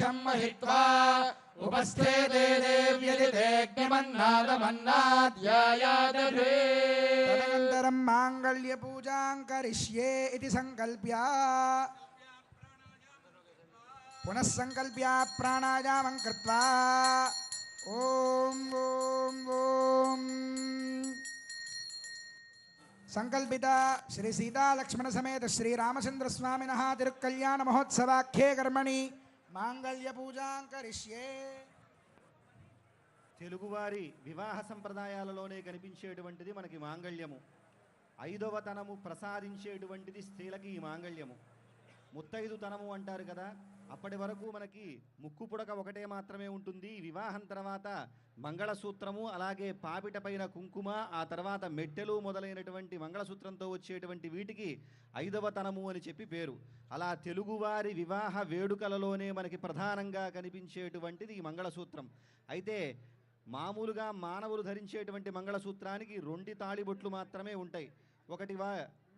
ईशं महित्वा उपस्थे देव्यदितेऽग्निमन्नादमन्नाद्यायादधे तदनन्तरं माङ्गल्यपूजां करिष्ये इति सङ्कल्प्य पुनः सङ्कल्प्य प्राणायामं कृत्वा ॐ ॐ ॐ संकल्पित श्री सीता लक्ष्मण समेत श्री रामचंद्र स्वामिनः तिरुकल्याण महोत्सवाख्ये कर्मणि मांगल्य पूजा करिष्ये. తెలుగువారి వివాహ సంప్రదాయాలలోనే కనిపించేటువంటిది మనకి మాంగళ్యము. ఐదవ తనము ప్రసాదించేటువంటిది స్త్రీలకి ఈ మాంగళ్యము. ముత్తైదుతనము అంటారు కదా, అప్పటి వరకు మనకి ముక్కు పుడక ఒకటే మాత్రమే ఉంటుంది. వివాహం తర్వాత మంగళసూత్రము, అలాగే పాపిట పైన కుంకుమ, ఆ తర్వాత మెట్టెలు మొదలైనటువంటి మంగళసూత్రంతో వచ్చేటువంటి వీటికి ఐదవ తనము అని చెప్పి పేరు. అలా తెలుగువారి వివాహ వేడుకలలోనే మనకి ప్రధానంగా కనిపించేటువంటిది ఈ మంగళసూత్రం. అయితే మామూలుగా మానవులు ధరించేటువంటి మంగళసూత్రానికి 2 తాళిబొట్లు మాత్రమే ఉంటాయి. ఒకటి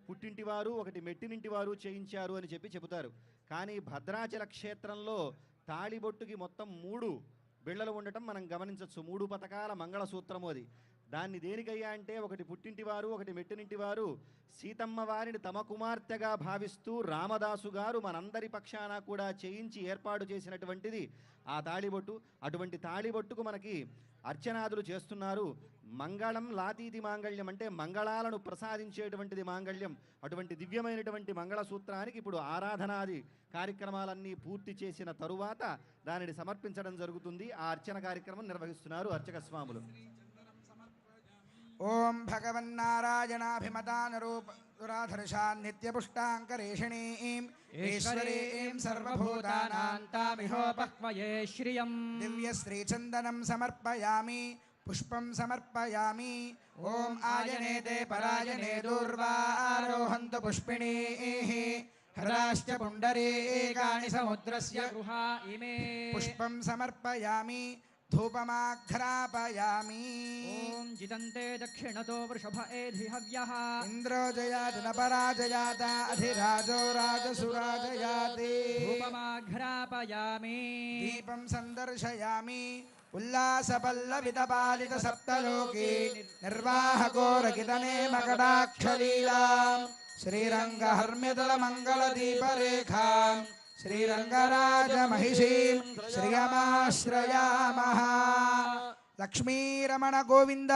పుట్టింటివారు, ఒకటి మెట్టినింటివారు చేయించారు అని చెప్పి చెబుతారు. కానీ భద్రాచల క్షేత్రంలో తాళిబొట్టుకి మొత్తం 3 బిళ్ళలు ఉండటం మనం గమనించవచ్చు. 3 పతకాల మంగళసూత్రము అది. దాన్ని దేనికయ్యా అంటే, ఒకటి పుట్టింటివారు, ఒకటి మెట్టినింటివారు సీతమ్మ వారిని తమ కుమార్తెగా భావిస్తూ రామదాసు గారు మనందరి పక్షాన కూడా చేయించి ఏర్పాటు చేసినటువంటిది ఆ తాళిబొట్టు. అటువంటి తాళిబొట్టుకు మనకి అర్చనాదులు చేస్తున్నారు. మంగళం లాతీతి మాంగళ్యం అంటే మంగళాలను ప్రసాదించేటువంటిది మాంగళ్యం. అటువంటి దివ్యమైనటువంటి మంగళసూత్రానికి ఇప్పుడు ఆరాధనాది కార్యక్రమాలన్నీ పూర్తి చేసిన తరువాత దానిని సమర్పించడం జరుగుతుంది. ఆ అర్చన కార్యక్రమం నిర్వహిస్తున్నారు అర్చక స్వాములు. ఓం భగవన్నారాయణాభిమతానరూపదురాధర్షాన్ నిత్యపుష్టాంకరేషిణీం ఈశ్వరీం సర్వభూతానాం తామిహోపక్వయే శ్రియం దివ్యశ్రీచందనం సమర్పయామి పుష్పం సమర్పయామి. ఓం ఆయనేతే పరాయణే దూర్వారోహంతు పుష్పిణీః హృదాశ్చ పుండరీకాని సముద్రస్య గృహా ఇమే పుష్పం సమర్పయామి ధూపమాఘ్రాపయామి. ఓం జితంతే దక్షిణతో వృషభ ఏధి హవ్యః ఇంద్రో జయాతి న పరాజయాత అధిరాజో రాజసురాజయాతి. ధూపమాఘ్రాపయామి దీపం సందర్శయామి ఉల్లాసపల్లవితపాలిత సప్తలోకి నిర్వాహకోరకితనే మకటాక్షలీలాం శ్రీరంగహర్మ్యతల మంగళదీపరేఖాం శ్రీరంగరాజమహిషీం శ్రియమాశ్రయామః. లక్ష్మీరమణ గోవింద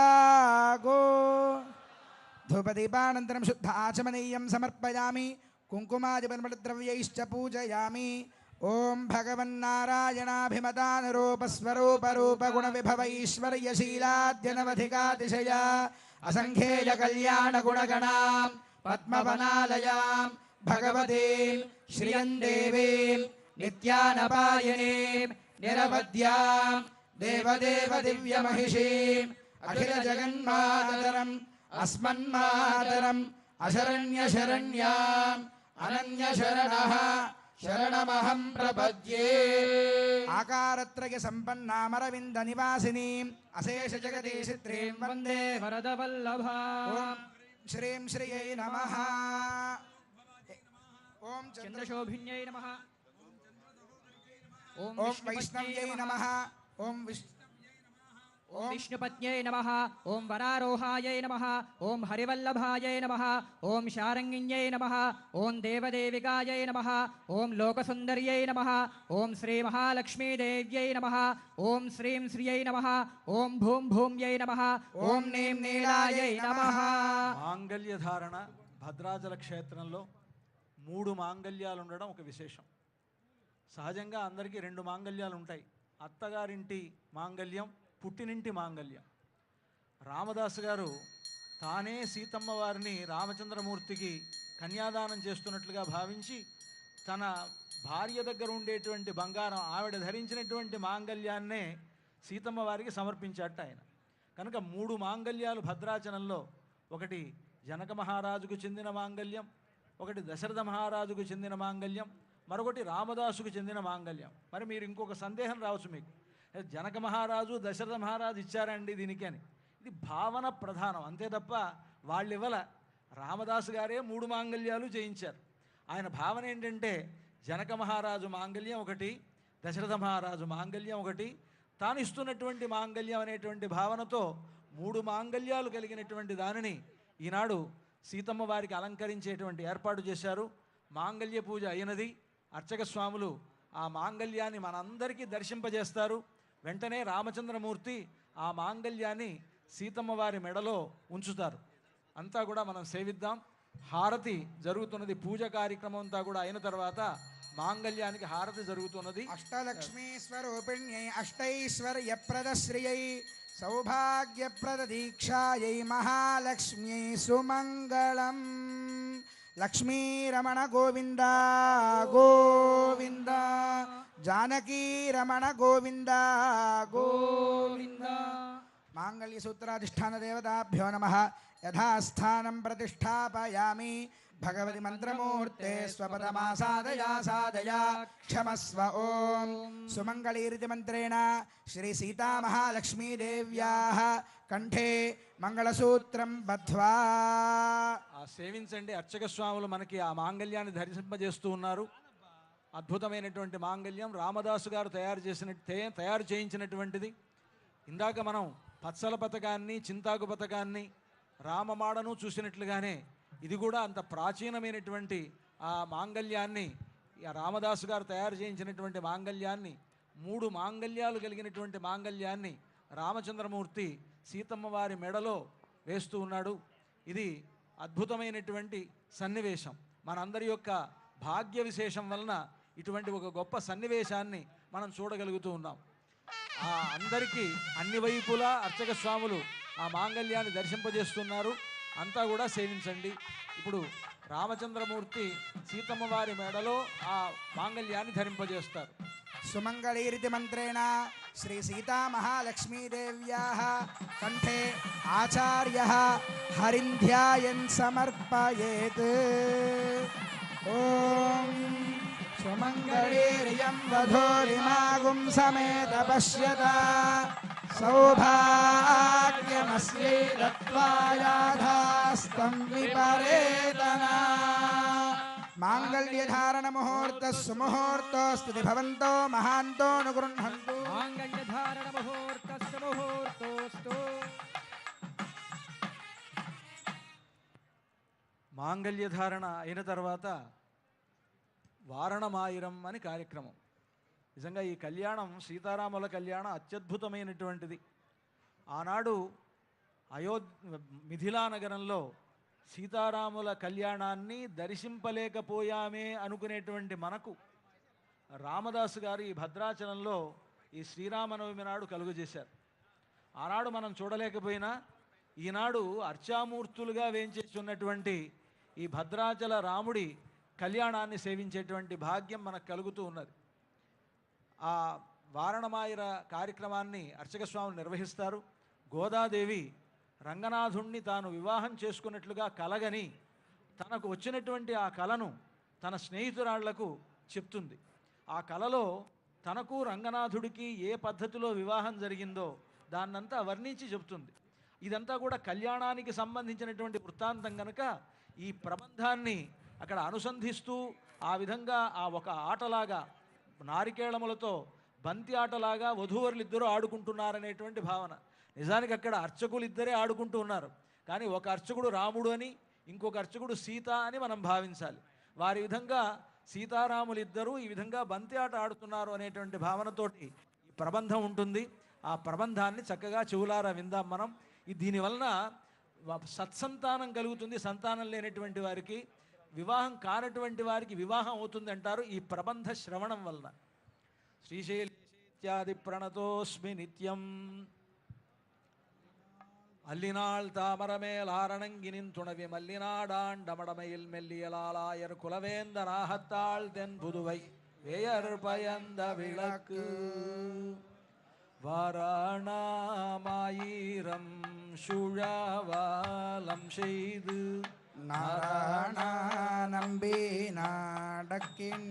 గో. ధూపదీపానంతరం శుద్ధ ఆచమనీయం సమర్పయామి కుంకుమాదిపద్రవ్యైశ్చ పూజయామి. ఓం భగవన్నారాయణాభిమతానురూపస్వరూపరూపగుణవిభవైశ్వర్యశీలాద్యనవధికాతిశయ అసంఖ్యేయ కళ్యాణగుణగణాం పద్మవనాలయాం భగవతీం శ్రియం దేవీం నిత్యానపాయనీం నిరవధ్యాం దేవదేవ దివ్యమహిషీం అఖిల జగన్మాతరం అస్మన్మాతరం అశరణ్యశరణ్యాం అనన్యశరణః శరణమహం ప్రపద్యే. ఆకారత్రయ సంపన్నామరవింద నివాసినీం అశేష జగదీశిత్రీం వందే వరదవల్లభాం. శ్రీం శ్రియై నమః. ఓం చంద్రశోభిన్యై నమః. ఓం వైష్ణవ్యై నమః. ఓం విష్ణుపత్న్యై నమః. ఓం వరారోహాయై నమః. ఓం హరివల్లభాయై నమః. ఓం శారంగిణ్యై నమః. ఓం దేవదేవికాయై నమః. ఓం లోకసుందర్యై నమః. ఓం శ్రీ మహాలక్ష్మీదేవ్యై నమః. ఓం శ్రీం శ్రియై నమః. ఓం భూం భూమ్యై నమః. ఓం నీం నీలాయై నమః. మాంగళ్య ధారణ భద్రాచల క్షేత్రంలో 3 మాంగళ్యాలు ఉండడం ఒక విశేషం. సహజంగా అందరికీ 2 మాంగళ్యాలు ఉంటాయి. అత్తగారింటి మాంగళ్యం, పుట్టినింటి మాంగళ్యం. రామదాసు గారు తానే సీతమ్మ వారిని రామచంద్రమూర్తికి కన్యాదానం చేస్తున్నట్లుగా భావించి తన భార్య దగ్గర ఉండేటువంటి బంగారం, ఆవిడ ధరించినటువంటి మాంగళ్యాన్నే సీతమ్మ వారికి సమర్పించాట ఆయన. కనుక 3 మాంగళ్యాలు భద్రాచలంలో, ఒకటి జనక మహారాజుకు చెందిన మాంగళ్యం, ఒకటి దశరథ మహారాజుకు చెందిన మాంగళ్యం, మరొకటి రామదాసుకు చెందిన మాంగళ్యం. మరి మీరు ఇంకొక సందేహం రావచ్చు మీకు, జనక మహారాజు దశరథ మహారాజు ఇచ్చారండి దీనికి అని. ఇది భావన ప్రధానం అంతే తప్ప వాళ్ళు ఇవ్వల. రామదాసు గారే 3 మాంగళ్యాలు చేయించారు. ఆయన భావన ఏంటంటే జనక మహారాజు మాంగళ్యం ఒకటి, దశరథ మహారాజు మాంగళ్యం ఒకటి, తాను ఇస్తున్నటువంటి మాంగళ్యం అనేటువంటి భావనతో 3 మాంగళ్యాలు కలిగినటువంటి దానిని ఈనాడు సీతమ్మ వారికి అలంకరించేటువంటి ఏర్పాటు చేశారు. మాంగళ్య పూజ అయినది. అర్చక స్వాములు ఆ మాంగళ్యాన్ని మనందరికీ దర్శింపజేస్తారు. వెంటనే రామచంద్రమూర్తి ఆ మాంగళ్యాన్ని సీతమ్మ వారి మెడలో ఉంచుతారు. అంతా కూడా మనం సేవిద్దాం. హారతి జరుగుతున్నది. పూజ కార్యక్రమం అంతా కూడా అయిన తర్వాత మాంగళ్యానికి హారతి జరుగుతున్నది. అష్టలక్ష్మీ స్వరూపిణ్యై అష్టైశ్వర్యప్రదశ్రియై సౌభాగ్యప్రద దీక్షాయై మహాలక్ష్మ్యై సుమంగళం. లక్ష్మీరమణ గోవింద గోవింద, జానకీరమణ గోవింద గోవింద. మాంగళ్య సూత్రాధిష్టాన దేవతాభ్యో నమః. యథాస్థానం ప్రతిష్టాపయామి. భగవతి మంత్రమూర్తే స్వపదమాసాదయా సాదయా క్షమస్వ. ఓం సుమంగళీరితి మంత్రేణ శ్రీ సీతామహాలక్ష్మీదేవ్యాః కంఠే మంగళసూత్రం బద్ధ్వా. సేవించండి. అర్చక స్వాములు మనకి ఆ మాంగళ్యాన్ని ధరింపజేస్తూ ఉన్నారు. అద్భుతమైనటువంటి మాంగళ్యం రామదాసు గారు తయారు చేయించినటువంటిది. ఇందాక మనం పచ్చల పథకాన్ని, చింతాకు పథకాన్ని, రామమాడను చూసినట్లుగానే ఇది కూడా అంత ప్రాచీనమైనటువంటి ఆ మాంగళ్యాన్ని, రామదాసు గారు తయారు చేయించినటువంటి మాంగళ్యాన్ని, 3 మాంగళ్యాలు కలిగినటువంటి మాంగళ్యాన్ని రామచంద్రమూర్తి సీతమ్మ వారి మెడలో వేస్తూ ఉన్నాడు. ఇది అద్భుతమైనటువంటి సన్నివేశం. మనందరి యొక్క భాగ్య విశేషం వలన ఇటువంటి ఒక గొప్ప సన్నివేశాన్ని మనం చూడగలుగుతూ ఉన్నాం. అందరికీ అన్ని వైపులా అర్చక స్వాములు ఆ మాంగళ్యాన్ని దర్శింపజేస్తున్నారు. అంతా కూడా సేవించండి. ఇప్పుడు రామచంద్రమూర్తి సీతమ్మ వారి మెడలో ఆ మాంగళ్యాన్ని ధరింపజేస్తారు. సుమంగళీరితి మంత్రేణ శ్రీ సీతామహాలక్ష్మీదేవ్యాః కంఠే ఆచార్యః హరింధ్యాయన్ సమర్పయేత్. ఓం సుమంగళీర్యం వధూరిమాగుం సమేత పశ్యత సౌభాగ్యమస్యై దత్వాయాధాస్తం విపరేతనా. మాంగళ్యధారణ ముహూర్త సుముహూర్తోస్తు భవంతో మహాంతో అనుగృహంతు. మాంగళ్యధారణ ముహూర్త సుముహూర్తోస్తు. మాంగళ్యధారణ అయిన తర్వాత వారణమాయిరం అని కార్యక్రమం. నిజంగా ఈ కళ్యాణం, సీతారాముల కళ్యాణం అత్యద్భుతమైనటువంటిది. ఆనాడు మిథిలా నగరంలో సీతారాముల కళ్యాణాన్ని దర్శింపలేకపోయామే అనుకునేటువంటి మనకు రామదాసు గారు ఈ భద్రాచలంలో ఈ శ్రీరామనవమి నాడు కలుగజేశారు. ఆనాడు మనం చూడలేకపోయినా ఈనాడు అర్చామూర్తులుగా వేంచేసి ఉన్నటువంటి ఈ భద్రాచల రాముడి కళ్యాణాన్ని సేవించేటువంటి భాగ్యం మనకు కలుగుతూ ఉన్నది. ఆ వారణమాయిర కార్యక్రమాన్ని అర్చక స్వాములు నిర్వహిస్తారు. గోదాదేవి రంగనాథుణ్ణి తాను వివాహం చేసుకున్నట్లుగా కలగని తనకు వచ్చినటువంటి ఆ కలను తన స్నేహితురాళ్లకు చెప్తుంది. ఆ కలలో తనకు రంగనాథుడికి ఏ పద్ధతిలో వివాహం జరిగిందో దాన్నంతా వర్ణించి చెప్తుంది. ఇదంతా కూడా కళ్యాణానికి సంబంధించినటువంటి వృత్తాంతం కనుక ఈ ప్రబంధాన్ని అక్కడ అనుసంధిస్తూ ఆ విధంగా ఆ ఒక ఆటలాగా నారికేళములతో బంతి ఆటలాగా వధూవరులిద్దరూ ఆడుకుంటున్నారనేటువంటి భావన. నిజానికి అక్కడ అర్చకులు ఇద్దరే ఆడుకుంటూ ఉన్నారు. కానీ ఒక అర్చకుడు రాముడు అని, ఇంకొక అర్చకుడు సీత అని మనం భావించాలి. వారి విధంగా సీతారాములిద్దరూ ఈ విధంగా బంతి ఆట ఆడుతున్నారు అనేటువంటి భావనతోటి ఈ ప్రబంధం ఉంటుంది. ఆ ప్రబంధాన్ని చక్కగా చెవులారా విందాం మనం. దీనివలన సత్సంతానం కలుగుతుంది. సంతానం లేనటువంటి వారికి, వివాహం కానటువంటి వారికి వివాహం అవుతుంది అంటారు ఈ ప్రబంధ శ్రవణం వలన. శ్రీశైలేత్యాది ప్రణతోస్మి నిత్యం அல்லினாள் தாமரமேல் ஆரணங்கினின் துணவி மல்லினாடாண்டமடமையில் மெல்லியலாலாயர் குலவேந்த நாகத்தாள் தென் புதுவை வேயர் பயந்த விளக்கு வாராணாமாயிரம் சுழாவாலம் செய்து நாராயண நம்பி நாடக்கின்